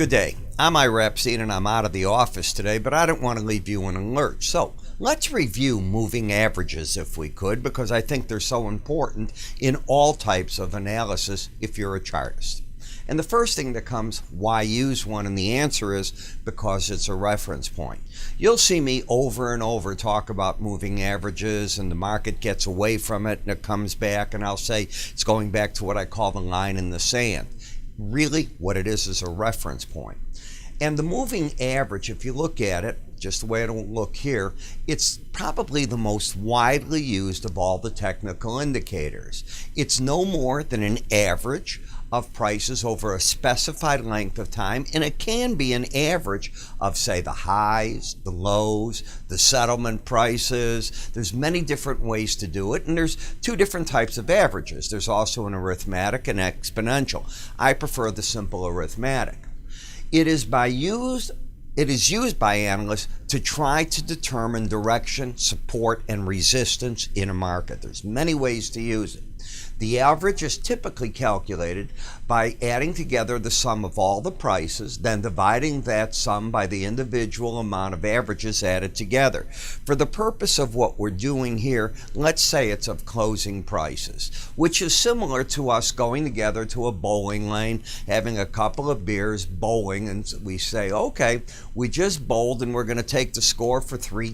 Good day. I'm Ira Epstein and I'm out of the office today, but I don't want to leave you in a lurch. So let's review moving averages if we could, because I think they're so important in all types of analysis if you're a chartist. And the first thing that comes, why use one? And the answer is because it's a reference point. You'll see me over and over talk about moving averages, and the market gets away from it and it comes back, and I'll say it's going back to what I call the line in the sand. Really, what it is a reference point. And the moving average, if you look at it, just the way it'll look here, it's probably the most widely used of all the technical indicators. It's no more than an average of prices over a specified length of time, and it can be an average of, say, the highs, the lows, the settlement prices. There's many different ways to do it, and there's two different types of averages. There's also an arithmetic and exponential. I prefer the simple arithmetic. It is used by analysts to try to determine direction, support, and resistance in a market. There's many ways to use it. The average is typically calculated by adding together the sum of all the prices, then dividing that sum by the individual amount of averages added together. For the purpose of what we're doing here, let's say it's of closing prices, which is similar to us going together to a bowling lane, having a couple of beers, bowling, and we say, okay, we just bowled and we're going to take the score for three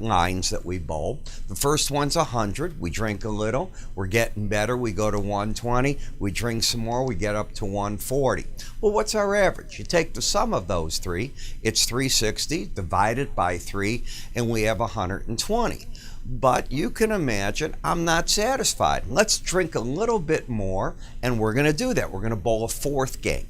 lines that we bowl. The first one's 100. We drink a little. We're getting better. We go to 120. We drink some more. We get up to 140. Well, what's our average? You take the sum of those three. It's 360 divided by 3, and we have 120. But you can imagine I'm not satisfied. Let's drink a little bit more, and we're going to do that. We're going to bowl a fourth game.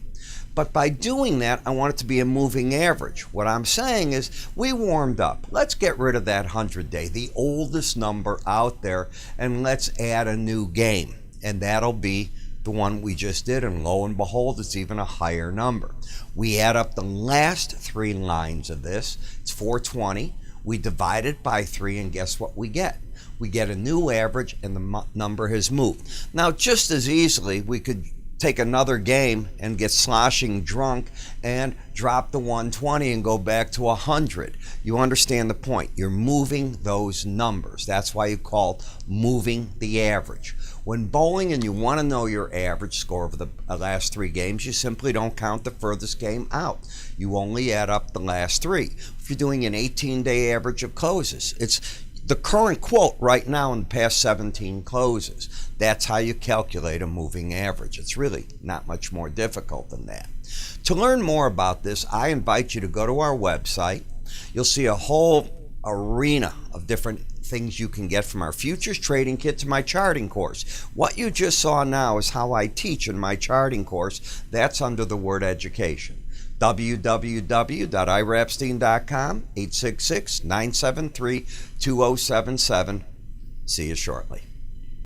But by doing that, I want it to be a moving average. What I'm saying is we warmed up. Let's get rid of that 100-day, the oldest number out there, and let's add a new game. And that'll be the one we just did, and lo and behold, it's even a higher number. We add up the last three lines of this. It's 420. We divide it by 3, and guess what we get? We get a new average, and the number has moved. Now, just as easily, we could take another game and get sloshing drunk and drop the 120 and go back to 100. You understand the point. You're moving those numbers. That's why you call it moving the average. When bowling and you want to know your average score of the last three games, you simply don't count the furthest game out. You only add up the last three. If you're doing an 18-day average of closes, it's the current quote right now in the past 17 closes. That's how you calculate a moving average. It's really not much more difficult than that. To learn more about this, I invite you to go to our website. You'll see a whole arena of different things you can get from our futures trading kit to my charting course. What you just saw now is how I teach in my charting course. That's under the word education. www.iraepstein.com, 866-973-2077. See you shortly.